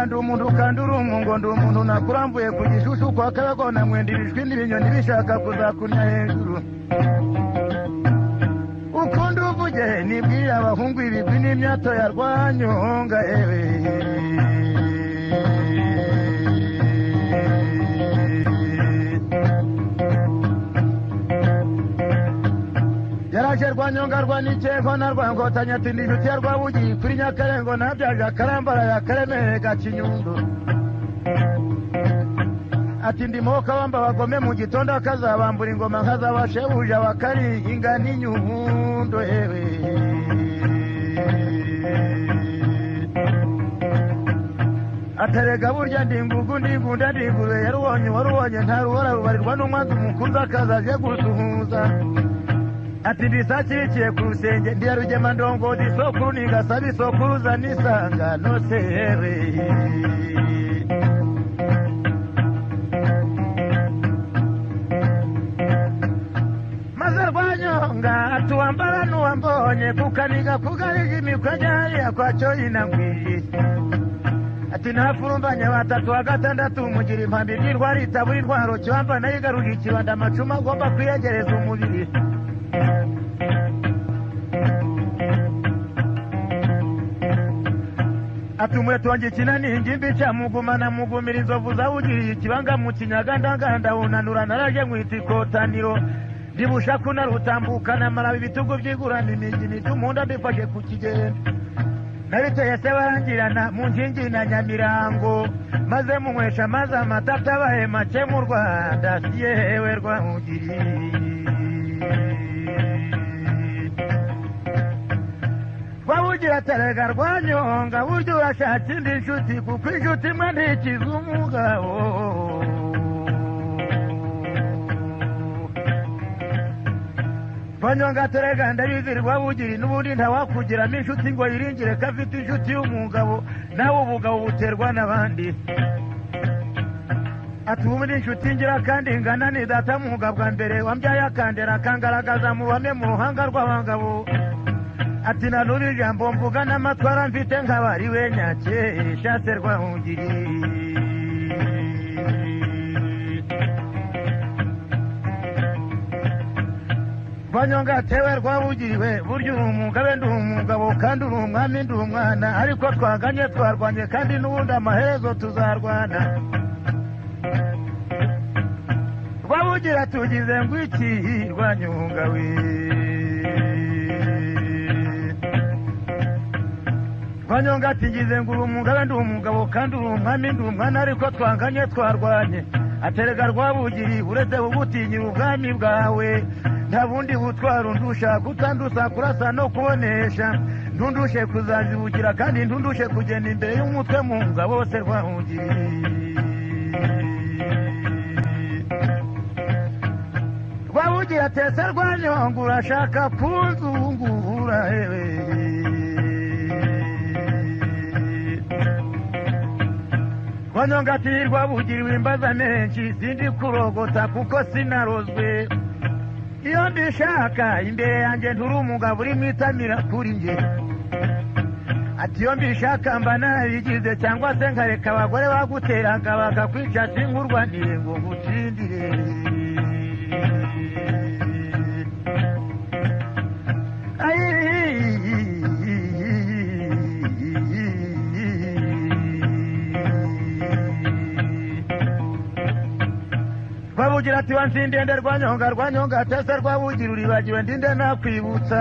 Ndu mundu kanduru mungo ndu mundu nakurambuye kugishushu kwa kabako na mwendirishwe n'ibinyoni bishaka kuzakunya hejuru ukundu uvuge nibwira abahungu ibigwi n'imyato ya Rwanyonga ewe yaraje Rwanyonga rwanikeko na Rwangotanya ati ndishuti ya Rwabugi kuri Nyakarengo nabyaje akarambara ya Karemere Gakinyundo ati ndimoka wamba bagome mu gitondo akazabambura ingoma nkazabashebuje abakari inga n'inyundo ewe aterega burya ndingugu ndigunda ndigure warubonye ntaruhora rubarirwa n'umwanzi mukuru akazaje gusuhuza ati ndisakirikiye ku rusenge ndiya rugema ndongo disokuru nigasaba isokuruza nisangano sewe maze Rwanyonga tuwambara nuwambonye kukaniga kugariga imikwajaria kwa choina ngwiri ati nafurumbanya batatu wa gatandatu mugira impambi ry'indwara itabura intwaro cyamba nayigaruye ikibanda amacuma agomba kwiyegereza umubiri atumwetu wanjye kinani ingimbi cya mugumana mugumira inzovu zawugiriye ikibanga mu kinyagandaganda unanura naraje mwita ikotaniro ndibusha kuna rutambukana mara ibitugu byigurana imigini tumunda ndifashe ku kigenda nabiteye se barangirana mu nkingi na Nyamirango maze munywesha maze amatata bahe make mu Rwanda siyewe Rwamugiri wabugira terega Rwanyonga buryo urashaka indi nshuti kuko inshuti imwe ntikiza umugabo Rwanyonga terega ndabizi Rwabugiri n'ubundi ntawakugiramo inshuti ngo yiringire ko afite inshuti y'umugabo nawe ubugabo buterwa n'abandi ati ubundi inshuti ngira kandi ingana ni data muga bwa mbere wambyaye akandera akangaragaza mu ruhame mu ruhanga rw'abagabo ati nanuri jambo mvuga n'amatwara mfite nk'abari we nyakesha se Rwabugiri Rwanyonga tewe Rwabugiriwe buryo umugabe ndi umugabo kandi uri umwami ndi umwana ariko twaganye twarwanye kandi n'ubundi amaherezo tuzarwana Rwabugira tugize ngo iki Rwanyonga we Rwanyonga tigize ngo uri umugabe ndi umugabo kandi uri umwami ndi umwana ariko twaganye twarwanye aterega Rwabugiri uretse ubutinyira ubwami bwawe nta bundi butwaro ndusha kutandusa kurasa no kubonesha ntundushe kuzazibugira kandi ntundushe kugenda imbere y'umutwe mu ngabo bose Rwabugiri Rwabugira tese Rwanyonga urashaka kunzungura hewe Rwanyonga ati Rwabugiriwe imbaza menshi sindi kurogota kuko sinarozwe iyo mbishaka imbere yanjye nturi umugabo uri mwitamira kuri nge ati iyo mbishaka mba nabigize cyangwa se nkareka abagore baguteraga bakakwica singurwanire ngo ngutsindire Rwabugira ati wansindende Rwanyonga tese Rwabugira uribagiwe ndinde nakwibutsa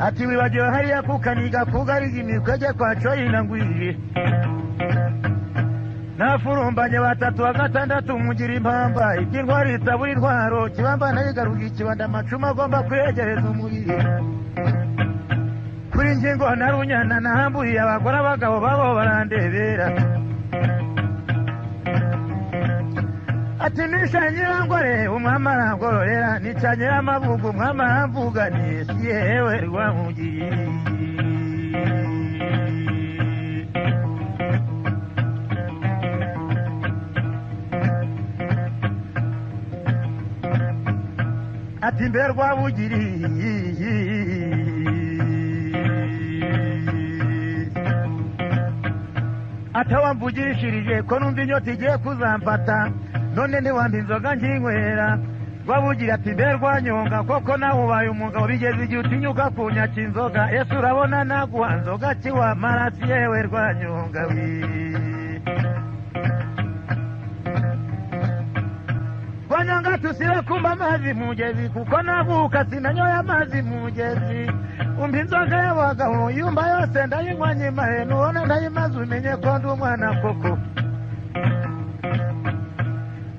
ati wibagiwe hariya kukaniga kugariga imikwege kwa Coyina ngwiri nafurumbanye batatu wa gatandatu mugira impamba iby'intwari itabura intwaro kibamba nayigaruka ikibanda amacuma agomba kwegereza umubiri kuri ngingo na runyana nahamburiye abagore abagabo babo barandebera ati nishanyirangore umwami arangororera nicanyira amavugo umwami aramvuga nti yewe rwamugiye ati mbe rwabugiri atawamvugishirije ko numva inyota igiye kuzamfata none ntiwampa inzoga nkinywera rwabugira ati mbe rwanyonga koko nawe ubaye umugabo bigeze igihe utinyuka kunyaka inzoga ese urabona naguha nzoga kiwamara si yewe rwanyonga rwanyonga tusire kumba amazi mugezi kuko navuka sinanyoye amazi mugezi umva inzoga y'abagabo yumva yose ndayinywa nyimahe nubona ndayimaze umenye ko ndi umwana koko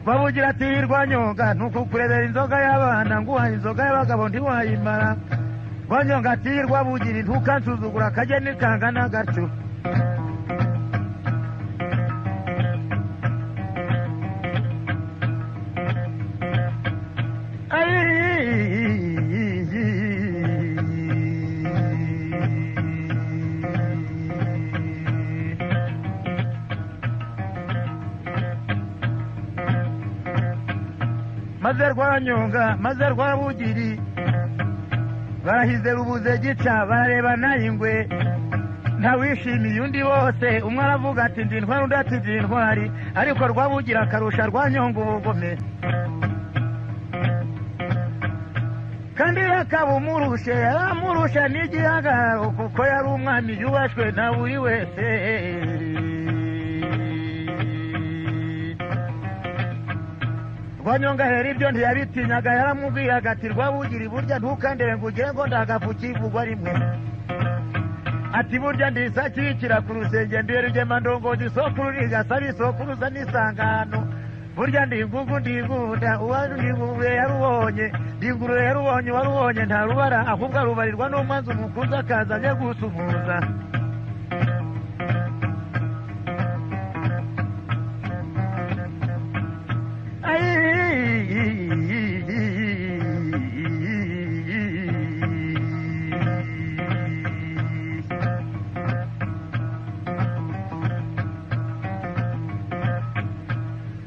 babugira ati rwanyonga ntukukurebera inzoga y'abana nguhaye inzoga y'abagabo ntiwayimara rwanyonga ati rwabugira ntukansuzugura akageni kangana gatyo maze rwanyonga maze rwabugiri barahize rubuze gica barareba nayingwe ntawishimiye undi wose umwe aravuga ati ndi intwari undi ati ndi intwari ariko rwabugira akarusha rwanyonga ubugome kandi akaba umurushe yaramurusha n'igihagararo kuko yari umwami yubashwe na buri wese rwanyonga hera ibyo ntiyabitinyaga yaramubwiraga ati rwabugira burya ntukandere ngo ugire ngo ndagafu kivugwa rimwe ati burya ndisakirikira ku rusenge ndiye rugema ndongozi isokuru rigasaba isokuruza n'isangano burya ndingugu ndingunda uwandingurure yarubonye ndingurure yarubonye warubonye nta rubara ahubwo arubarirwa n'umwanzi umukunzi akaza aje gusumuza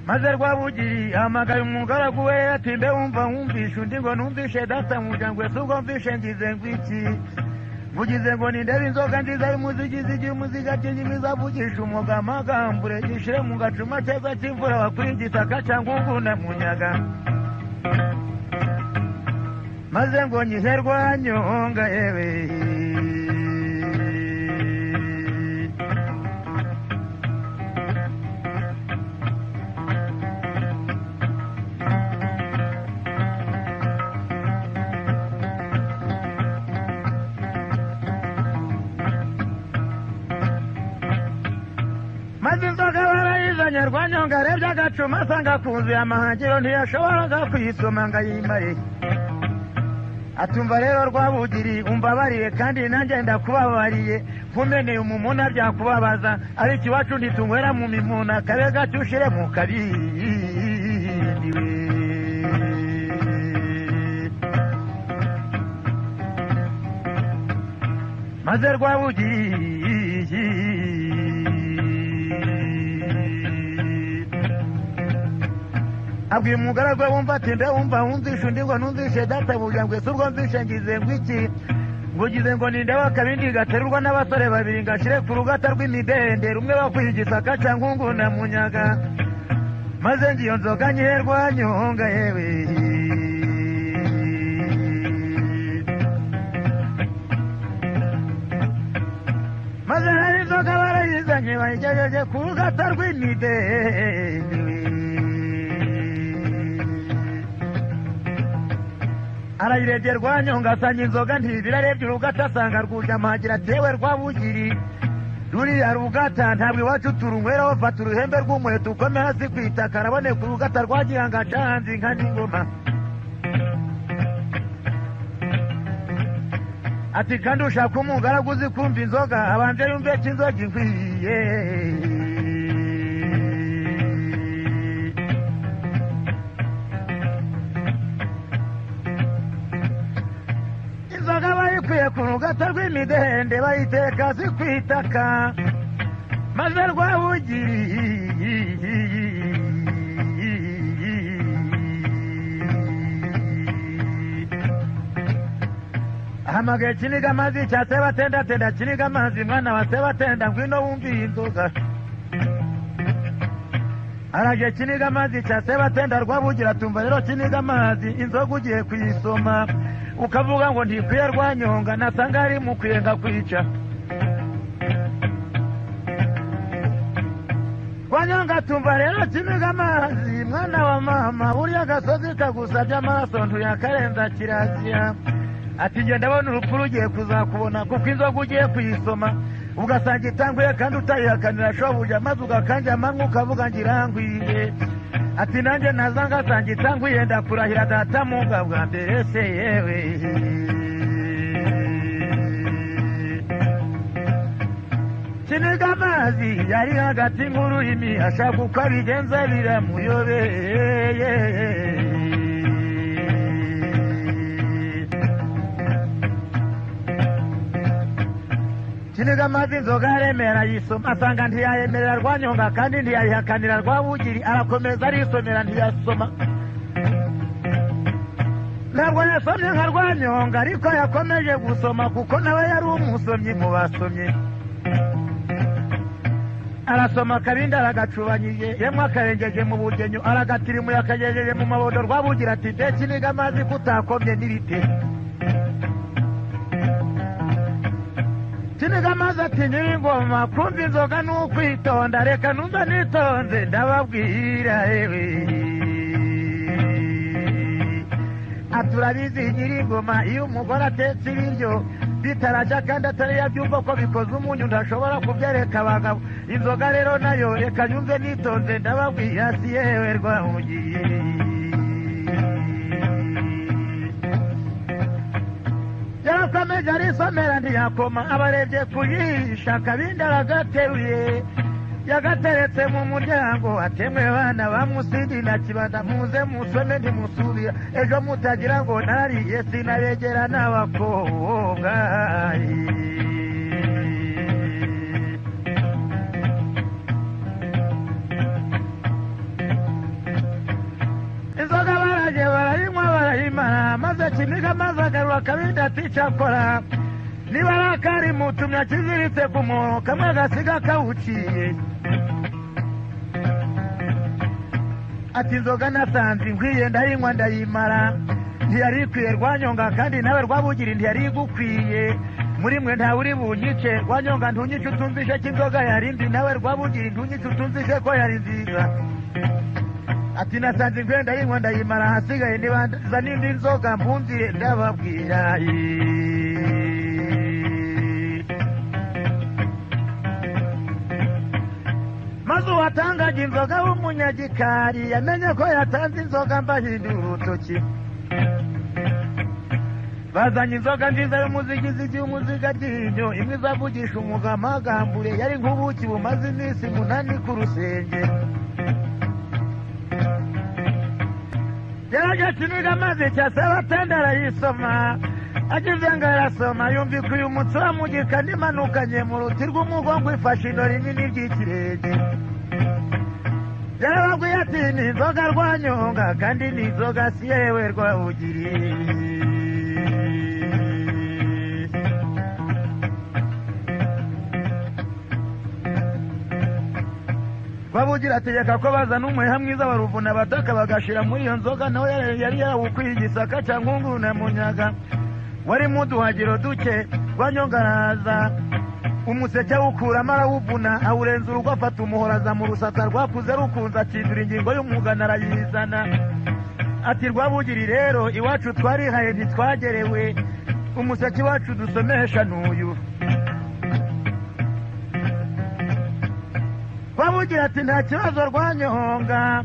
maze rwabugiri ahamagaye umugaragu we ati mbe wumva wumvishe undi ngo numvishe data muryango ese ubwo mvishe ngize ngo iki vugize ngo nindebe inzoga nziza y'umuzigizi igihe umuziga cy'inyimiza avugisha umuga amagambure gishire mu gacuma keza cy'imvura wakuri igisaka cyangwa unguna munyaga maze ngo nyihe rwanyonga yewe maze inzoga barayizanye rwanyonga arebye agacuma asanga kuzuye amahangiro ntiyashoboraga kuyisoma ngo ayimare atumva rero rwabugiri umbabariye kandi nanjye ndakubabariye kumeneye umumuna byakubabaza ariko iwacu ntitunywera mu mimuna kabe gacyo ushire mu kabindi maze rwabugiri abwiye umugaragu we wumva ati nde wumva wumvishe undi ngo numvishe databuja ngo ese ubwo mvishe ngize ngo iki ngo ugize ngo ninde wakabindi gaterurwa n'abasore babiri ngashire ku rugata rw'imidende rumwe bakwiye igisaka cyangwa unguna munyaga maze ngiyo nzoga nyihe rwanyonga yewe maze hari inzoga barayizanye bayigejeje ku rugata rw'imidende arayirebye rwanyonga asanga inzoga ntibirarebye urugata asanga rwuje amagira atewe rwabugiri ruriya rugata ntabwo iwacu turunyweraho fata uruhembe rw'umuheto ukome hasi ku itaka araboneka urugata rwa gihanga canze inka n'ingoma ati kandi ushaka umugaragu uzi kumva inzoga abanje yumve ko inzoga inkwiye inzoga bayikwiye ku rugata rw'imidende bayiteka hasi ku itaka maze rwabugiri ahamagaye Kiniga amazi cya Sebatenda Kiniga amazi mwana wa Sebatenda ngwino wumviye inzoga araje Kiniga amazi cya Sebatenda Rwabugira tumva rero Kiniga amazi inzoga ugiye kuyisoma ukavuga ngo ntikwiye Rwanyonga nasanga ari mu kwiyenga kwica Rwanyonga tumva rero Kiniga amazi mwana wa mama uriya gasozi kagusabye amaraso ntuyakarenza kirazira ati ngenda ndabona urupfu rugiye kuzakubona kuko inzoga ugiye kuyisoma ugasanga itanguye kandi utayihakanira shobuja maze ugakanja amanywa ukavuga ngirangwiye ati nanjye naza ngasanga itanguye ndakurahira data munga bwa mbere se yewe Kiniga amazi yari hagati nk'ururimi ashaka uko abigenza biramuyobeye Kiniga amazi inzoga aremera yisoma asanga ntiyayemerera Rwanyonga kandi ntiyayihakanira Rwabugiri arakomeza arisomera ntiyasoma ntabwo yasomye nka Rwanyonga ariko yakomeje gusoma kuko nawe yari umusomyi mu basomyi arasoma akabindi aragacubanyije yemwe akarengeje mu bugenyo aragatirimuye akagejeje mu mabodo Rwabugira ati mbe Kiniga amazi kutakomye n'ibite Kiniga amazi ati nyir'ingoma kumva inzoga n'ukwitonda reka numva nitonze ndababwira ewe aturabizi nyir'ingoma iyo umugore atetse ibiryo bitaraja kandi atari yabyumva ko bikoze umunyu ndashobora kubyereka abagabo inzoga rero nayo reka nyumve nitonze ndababwira si yewe Rwabugiye yarakomeje arisomera ntiyakoma abarebye kuyisha akabindi aragateruye yagateretse mu muryango atemwe bana bamusindi na kibanda muze musome ntimusubira ejo mutagira ngo nariye sinabegera n'abakobwa inzoga baraje barayinywa barayimara maze Kiniga amazi agarura akabindi ati cyakora niba ari akari mutumya kiziritse ku muhoro kamwe gasiga kawuciye ati inzoga nasanze inkwiye ndayinywa ndayimara ntiyari ikwiye Rwanyonga kandi nawe Rwabugiri ntiyari igukwiye muri mwe ntawe uri bunyice Rwanyonga ntunyice utumvishe ko inzoga yari mbi nawe Rwabugiri ntunyice utumvishe ko yari nziza ati nasanze inkwiye ndayinywa ndayimara hasigaye nibanza n'indi nzoga mpunzire ndababwira maze uwatangaga inzoga w'umunyagikari yamenye ko yatanze inzoga mbahindura urutoki bazanye inzoga nziza y'umuzigizigi y'umuziga ryinyo imwe izavugisha umugamagambure yari nk'ubuki bumaze iminsi 8 ku rusenge yaraje Kiniga amazi cya Sebatenda arayisoma ageze ngo arasoma yumvika uyu mutsura mu gikandi imanukanye mu ruti rw'umugongo ifashe ino rinini ry'ikirenge yarababwiye ati ni inzoga Rwanyonga kandi ni inzoga si yewe Rwabugiri Rwabugira ategeka ko bazana umuheha mwiza wa ruvuna bataka bagashira muri iyo nzoga nawe yari yarawukwiye igisaka cya nkunguru na munyaga wari mu duhagiro duke Rwanyonga araza umuseke awukuramo arawuvuna awurenza urugo afata umuhoraza mu rusata rwakuze rukunze akindura ingingo y'umugana arayizana ati Rwabugiri rero iwacu twarihaye ntitwagerewe umuseke iwacu dusomesha n'uyu Rwabugira ati nta kibazo Rwanyonga,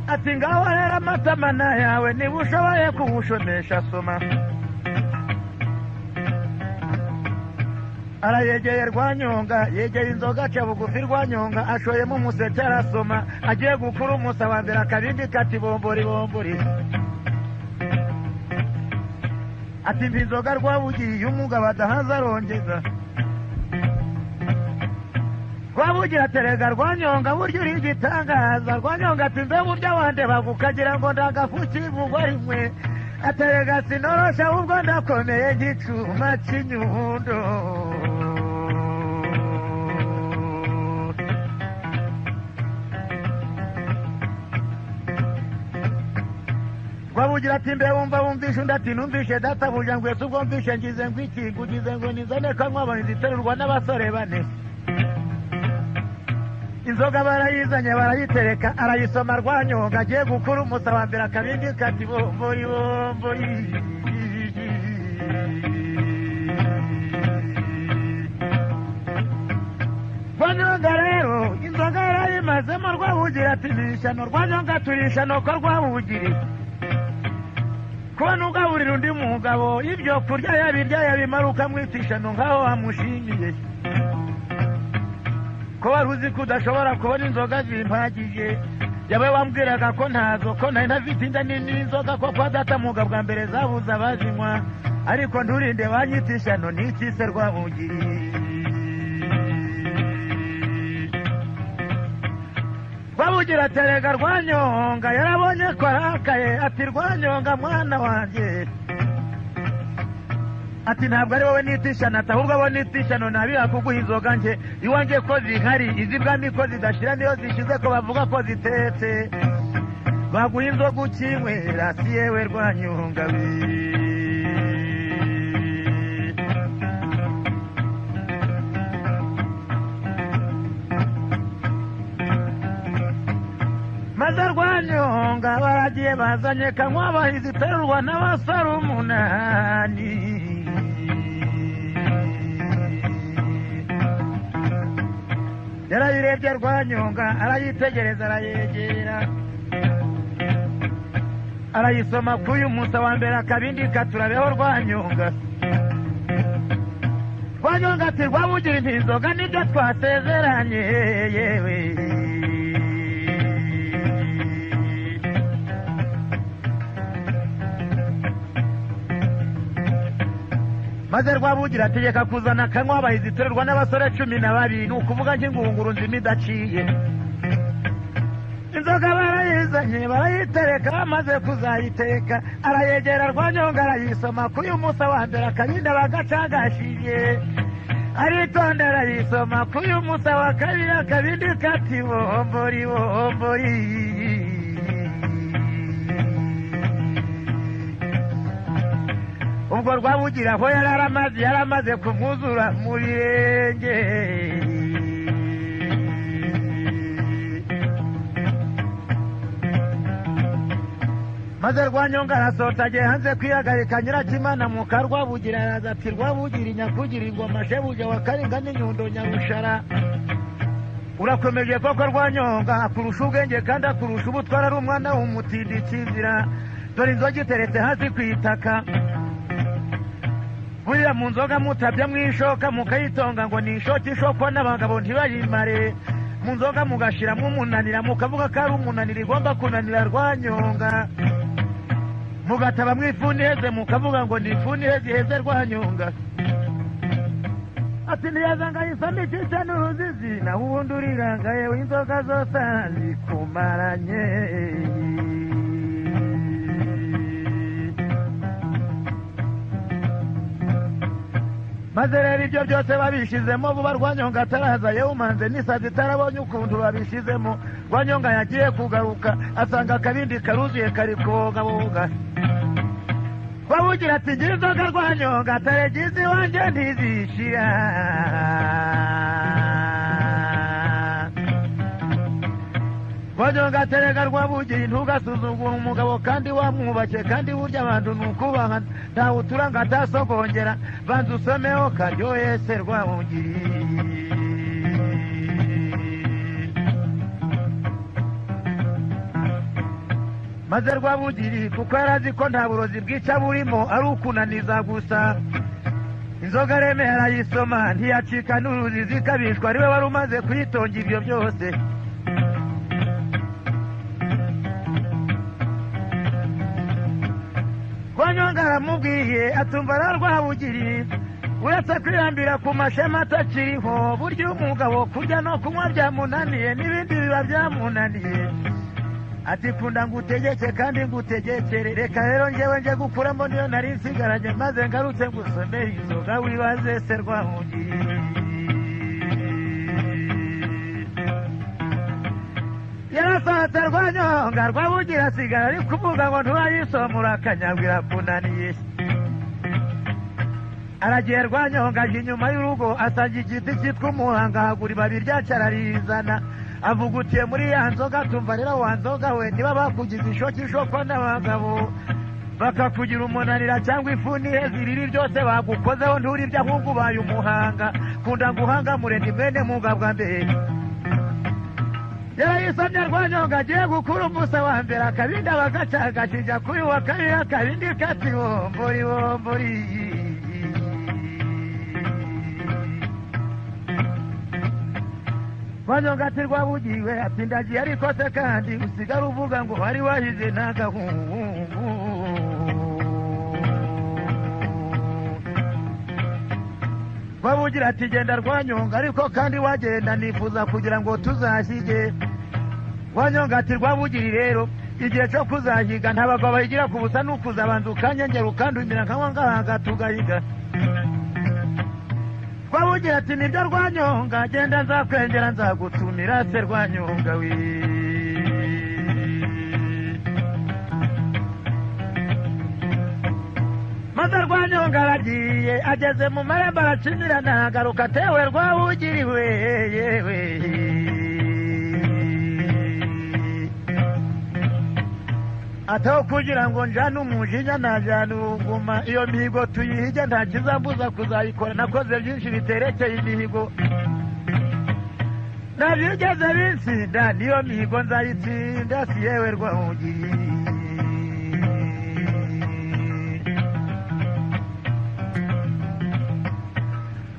ati ngaho rero amatamana yawe niba ushoboye kuwushonesha soma. Arayegeye Rwanyonga, yegeye inzoga aca bugufi Rwanyonga, ashoyemo umuseke arasoma, agiye gukura umusa wa mbere akabindi kati bombori bombori. Ati mbi inzoga Rwabugiye umugabo adahaza arongeza. Rwabugira aterega Rwanyonga burya uri igitangaza. Rwanyonga ati mbe burya wandeba ukagira ngo ndagafukirwa rimwe. Aterega sinorosha ubwo ndakomeye nk'icuma cy'inyundo. Rwabugira ati mbe wumvishe undi ati numvishe databuja ngo ese ubwo mvishe ngize ngo iki ngugize ngo nizane kanwa ziterurwa n'abasore bane. Inzoga barayizanye barayitereka arayisoma Rwanyonga agiye gukura umusa wa mbere akabindi kati bombori bombori. Rwanyonga rero inzoga yarayimazemo Rwabugira ati nishano Rwanyonga turishano ko Rwabugira kubona ugaburira undi mugabo ibyo kurya yabirya yabimaruka mwitishano ngaho wamushimiye. Ko wari uzi ko udashobora kubona inzoga zimpagije, yawe wambwiraga ko ntazo, ko nari ntafite inda n'inzoga ko kwa data muga bwa mbere zabuze abazinywa, ariko nturinde banyitishano n'ikise Rwabugira. Rwabugira aterega Rwanyonga yarabonye ko arakaye, ati Rwanyonga mwana wanjye, ati ntabwo ari wowe nitishana, ahubwo abo nitishano nabiha kuguha inzoga nje iwanjye ko zihari, izibwami ko zidashira niyo zishize ko bavuga ko zitetse, baguha inzoga ukinywera si yewe Rwanyonga we. Maze Rwanyonga baragiye bazanye kanywa bahizi terurwa n'abasore 8. Yarayirebye Rwanyonga arayitegereza arayegera, arayisoma k'uyu musa wa mbere akabindi katurabeho Rwanyonga. Rwanyonga ati Rwabugira inzoga nibyo twasezeranye yewe. Maze Rwabugira ategeka kuzana kanywa bayiziterurwa n'abasore 12, nukuvuga nk'ingunguru nzima idaciye. Inzoga barayizanye barayitereka, bamaze kuzayiteka arayegera Rwanyonga arayisoma k'uyu musa wa mbere akabinda bagacagashije, aritonda arayisoma k'uyu musa wa kabiri akabindi kati bombori bombori. Ubwo Rwabugira aho yaramaze kumwuzura mu birenge. Maze Rwanyonga arasohoka agiye hanze kwihagarika Nyirakimana mu Rwabugira araza ati Rwabugira inyakugira ingoma shebuja wa Karinga n'inyundo Nyarushara, urakomeje koko Rwanyonga akurusha ubwenge kandi akurusha ubutwara, ari umwana w'umutindi kizira, dore inzoga iteretse hasi kwitaka. Burira mu nzoga mutabya mwishoka mukayitonga ngo ni ishoti ishokwa n'abagabo ntibayimare, mu nzoga mugashiramo umunanira mukavuga ko ari umunanira igomba kunanira Rwanyonga, mugataba mwifuni heze mukavuga ngo ni ifuni heze iheze Rwanyonga. Ati ntiyazanga yisoma ikica n'uruzizi na ubundi uriranga yewe inzoga zose zikumaranye. Maze rero ibyo byose babishizemo vuba Rwanyonga ataraza yewumanze n'isazi itarabonye ukuntu babishizemo. Rwanyonga yagiye kugaruka asanga akabindi karuzuye kari kogaboga. Rwabugira ati ngira inzoga Rwanyonga ataregize iwanjye ntizishira. Rwanyonga aterega Rwabugira ntugasuzugura umugabo kandi wamwubake, kandi burya abantu nukubaha ntawe uturanga atasogongera, banza usomeho karyoheye se Rwabugira. maze Rwabugiri kuko yarazi ko nta burozi bwica burimo ari ukunaniza gusa inzoga Remera arayisoma ntiyacika n'uruzi zikabishwa ariwe wari umaze kuyitonga ibyo byose Rwanyonga aramubwiye atumva na Rwabugiri uretse kwirambira ku mashema atakiriho burya umugabo kurya no kunywa byamunaniye n'ibindi biba byamunaniye ati kunda ngutegeke kandi ngutegekere reka rero njyewe nje gukuramo niyo nari nsigaranye maze ngarutse ngusomere inzoga wibaze se Rwabugiri yarasohotse Rwanyonga Rwabugiri asigara ari kuvuga ngo nturayisomura akanyagwira kunaniye aragiye Rwanyonga aje inyuma y'urugo asanga igiti cyitwa umuhanga hagura ibabi ryacu ararizana avugutiye muri ya nzoga tumva rero wa nzoga we niba bakugize ishokishoko n'abagabo bakakugira umunanira cyangwa ifuni heziriri byose bagukozeho nturibye ahubwo ubaye umuhanga kunda nguhangamure ni mwene mugabwa mbere yarayisomye Rwanyonga agiye gukura umusa wa mbere akabindi abagacagashija kuri wa kabiri akabindi kati bombori bombori Rwanyonga ati Rwabugiriwe ati ndagiye ariko se kandi usigara uvuga ngo wari wahize n'agahungu Rwabugira ati genda Rwanyonga ariko kandi wagenda nifuza kugira ngo tuzashyige Rwanyonga ati Rwabugiri rero igihe cyo kuzahiga ntabagabo bayigira ku busa n'ukuzabanza ukanyengera ukandumira nk'aho ngahaga tugahiga Rwabugira ati nibyo Rwanyonga genda nzakwengera nzagutumira se Rwanyonga we maze Rwanyonga aragiye ageze mu marembo aracinira nagaruka atewe Rwabugiriwe yewe ataho kugira ngo njane umujinya najana uruguma iyo mihigo tuyihige nta kizambuza kuzayikora nakoze byinshi biterekeye imihigo nabyigeze binsinda niyo mihigo nzayitsinda si yewe Rwabugiri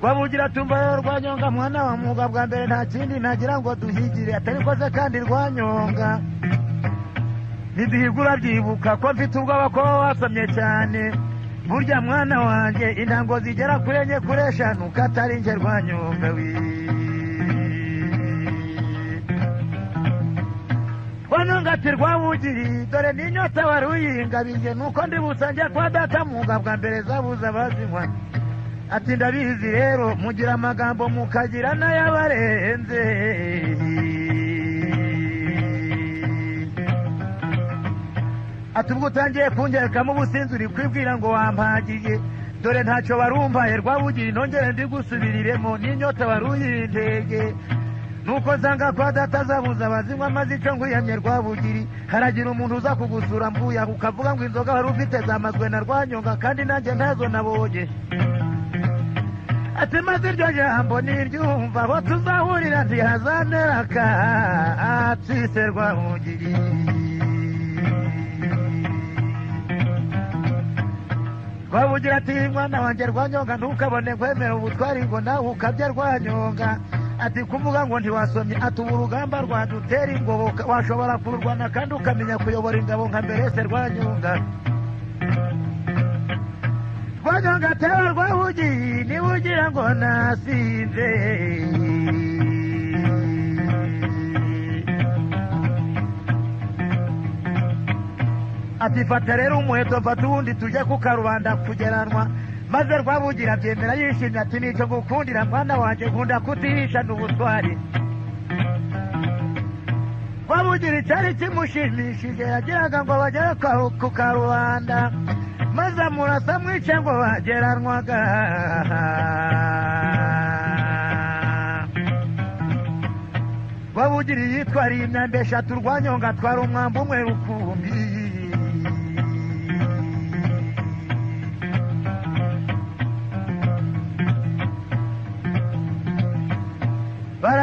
Rwabugira tumva Rwanyonga mwana wa muga bwa mbere nta kindi nagira ngo duhigire atabikoze kandi Rwanyonga ntiduhigura byibuka ko mfite ubwoba ko wasomye cyane burya mwana wanjye intango zigera kuri enye kuri eshanu katari nje Rwanyonga we Rwanyonga ati Rwabugiri dore n'inyota wari uyingabije nuko ndi busange kwa data muga bwa mbere zabuza abazinywa ati ndabizi rero mugira amagambo mukagira n'ayabarenze ati ubwo utangiye kungerekamo ubusinzi uri kwibwira ngo wampagiye dore ntacyo warumvaye Rwabugiri nongere ndigusubiriremo n'inyota wari uyintege nuko nsanga kwa data zabuza abazinywa maze icyo ngwiyamye Rwabugiri haragira umuntu uza kugusura mvuye ukavuga ngo inzoga wari ufite zamazwe na Rwanyonga kandi nanjye ntazo nabonye ati maze iryo jambo niryumva abo tuzahurira ntihazanera akatise Rwabugiri Rwabugira ati mwana wanjye Rwanyonga ntukabone nkwemera ubutwari ngo nawe ukabya Rwanyonga ati kuvuga ngo ntiwasomye ati ubu urugamba rwadutera ingoboka washobora kururwana kandi ukamenya kuyobora ingabo nka mbere se Rwanyonga Rwanyonga atewe Rwabugiri niba ugira ngo nasinze ati fata rero umuheto mfata uwundi tujye ku karubanda kugeranwa maze Rwabugira abyemera yishimye ati nicyo gukundira mwana wanjye nkunda kutihisha n'ubutwari Rwabugira icyari kimushimishije yagiraga ngo bagere ku karubanda maze amurasa mwice ngo bageranwaga Rwabugira yitwariye imyambi eshatu Rwanyonga atwara umwambi umwe rukumbi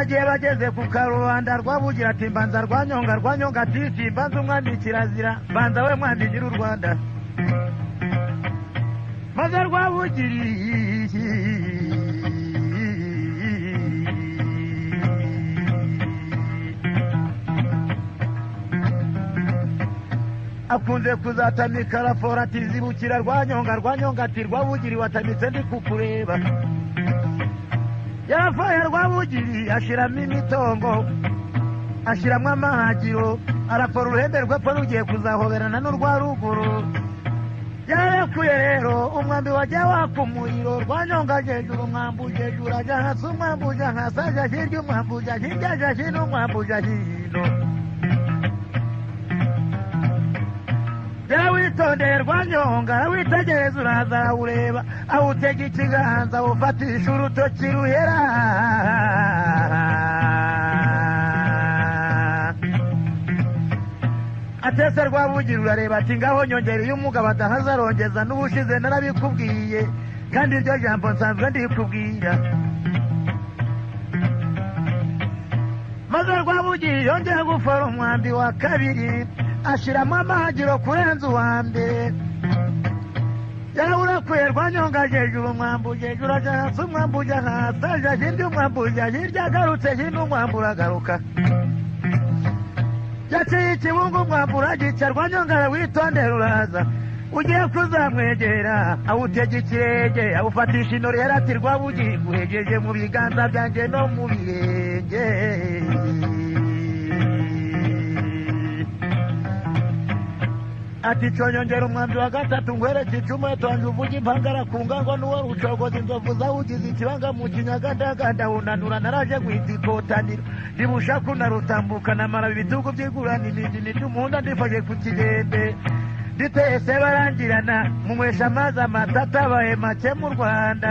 bagiye bageze ku karubanda Rwabugira ati mbanza Rwanyonga ati mbanza umwami kirazira mbanza we mwami nyiri u Rwanda maze Rwabugira akunze kuzatamika raporo ati zibukira Rwanyonga ati Rwabugira watamitse ndi kukureba yarafaye Rwabugira ashiramo imitongo ashiramo amahagiro arapora uruhembe rw'epfo rugiye kuzahoberana n'urwa ruguru yarekuye rero umwambi wajya waka umuriro Rwanyonga hejuru umwambuye hejuru ajya hasi umwambuye hasi ajya hirya umwambuye hirya ajya hino umwambuye hino witondeye Rwanyonga witegereza uraza arawureba awutega ikiganza awufatisha urutoki ruhera atese Rwabugira urareba ati ngaho nyongera iyo umugabo adahaza arongeza n'ubushize narabikubwiye kandi iryo jambo nsanzwe ndikubwira maze Rwabugira yongera gufora umwambi wa kabiri ashiramo amahagiro kurenza uwa mbere yarawurakuye Rwanyonga hejuru umwambuye hejuru ajya hasi umwambuye hasi ajya hirya umwambuye hirya agarutse hino umwambura agaruka yaciye ikibungo umwambura agica Rwanyonga witondera uraza ugiye kuzamwegera awutega ikirenge awufatisha inori yarati Rwabugira nguhegeje mu biganza byanjye no mu birenge ati conyongera umwambi wa gatatu ngwereke icumu etonje uvuge impangara ku ngango n'uwo rucogoza inzovu zawugize ikibanga mu kinyagandaganda wunanura naraje guhita ikotaniro ndibushaku narutambuka namara ibitugu byigurana imijini ry'umuhunda ndifashe ku kigembe nditese barangirana munywesha amazi amata atabaye make mu Rwanda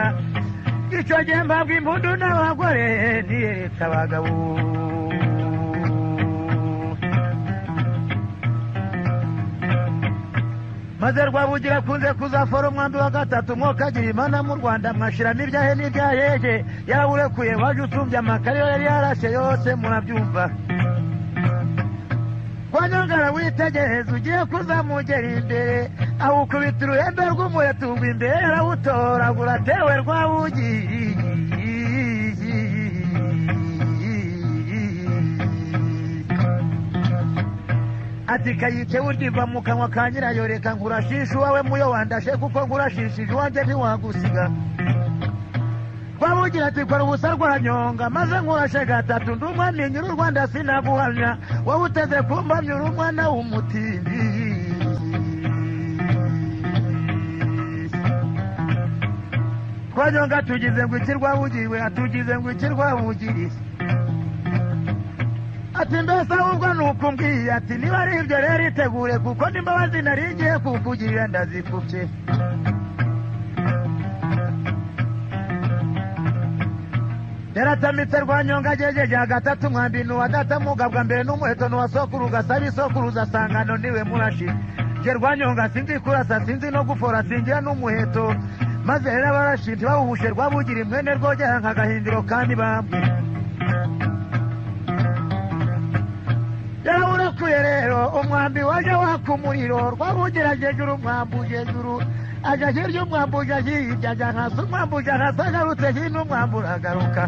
icyo gihe mbabwa impundu n'abagore niyeretse abagabo maze Rwabugira akunze kuzafora umwambi wa gatatu mwokagira imana mu Rwanda mwashiramo ibyahe n'ibyaheje yarawurekuye waje usumbye amakariyo yari yarashe yose murabyumva Rwanyonga witegereza ugiye kuzamugera imbere awukubita uruhembe rw'umuheto ugwa imbere yarawutoragura atewe Rwabugira ati kayice uryiva mu kanwa ka nyirayo reka nkurashisha uwawe muyo wandashe kuko nkurashishije uwanjye ntiwagusiga Rwabugira ati kora ubusa Rwanyonga maze nkurashe gatatu ndi umwami nyiri u Rwanda sinaguhamya wowe uteze kumbamya uri umwana w'umutindi Rwanyonga tugize ngo iki Rwabugiriwe atugize ngo iki Rwabugiriye ati mbese ahubwo nukumbwiye ati niba ari ibyo rero itegure kuko n'imbabazi nari ngiye kukugirira ndazikubye yaratamitse Rwanyonga agejeje gatatu umwambi n'uwa data mugabwa mbere n'umuheto n'uwa sokuru ugasaba isokuruza sangano niwe murashi je Rwanyonga sinzi kurasa sinzi no gufora singira n'umuheto maze rero abarashi ntibawuhushe Rwabugira mwene rwogera nk'agahindiro kandi bambwe yarawurakuye rero umwambi waje waka umuriro Rwabugira hejuru umwambuye hejuru ajya hirya umwambuye hirya ajya hasi umwambuye hasi agarutse hino umwambura agaruka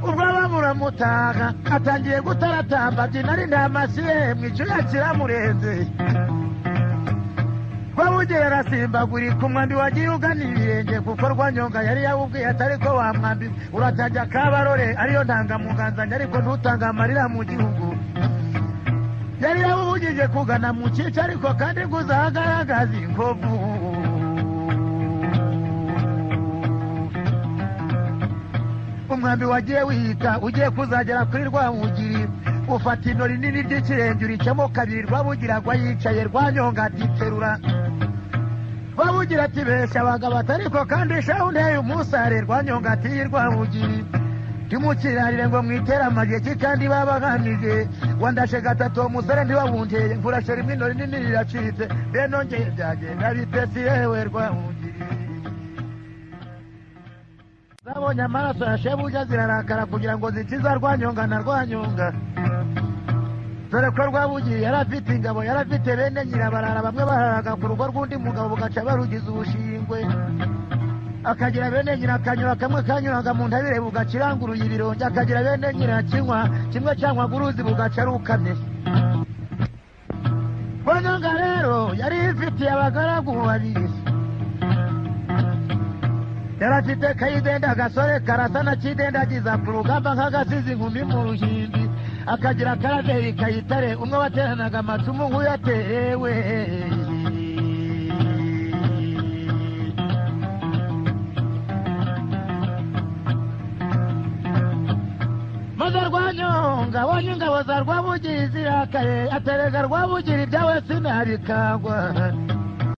ubwo bamuramutaha atangiye gutaratamba ati nari ndamasiye mwicuya kiramurenze Rwabugira arasimbagurika umwambi wagiye ugana ibirenge kuko Rwanyonga yari yawubwiye atari ko wa mwambi uratajya Kabarore ariyo ndangamuganzanya ariko ntutanga amarira mu gihugu yari yawubugije kugana mu cyica ariko kandi nguzahagaragaza inkovu umwambi wagiye wihita ugiye kuzagera kuri Rwabugira ufata inori nini ry'ikirenge uricamo kabiri Rwabugira agwa yicaye Rwanyonga atiterura Rwabugira ati besha abagabo atariko kandi shahu nteye umusare Rwanyonga ati Rwabugira timukirarire ngo mwitera amageki kandi babaganije wandashe gatatu uwo musore ntiwabundeye nkurashe rimwe inori nini riracitse mbe nongeye byagenda bitesi yewe Rwabugira zabonye amaraso ya shebuja zirarakara kugira ngo zikiza Rwanyonga na Rwanyonga. Dore ko Rwabugi yarafite ingabo, yarafite bene nyirabarara, bamwe bararaga ku rugo rw'undi mugabo bugaca barugiza ubushingwe. Akagira bene nyina akanyura kamwe kanyuraga mu ntabire bugaciranguruye ibironge, akagira bene nyina kinywa kimwe cyangwa guruzi bugaca rukamye. Rwanyonga rero yari ifitiye abagaragu babiri. Yarafite Kayidenda agasore karasana kidendagiza ku rugamba nk'agasizi inkumi mu ruhimbi. Akagira Karaveri Kayitare umwe wateranaga amacumu nk'uyatewe. Maze Rwanyonga abonye ingabo za Rwabugi zirakaye, aterega Rwabugi ibyawe sinabikangwa.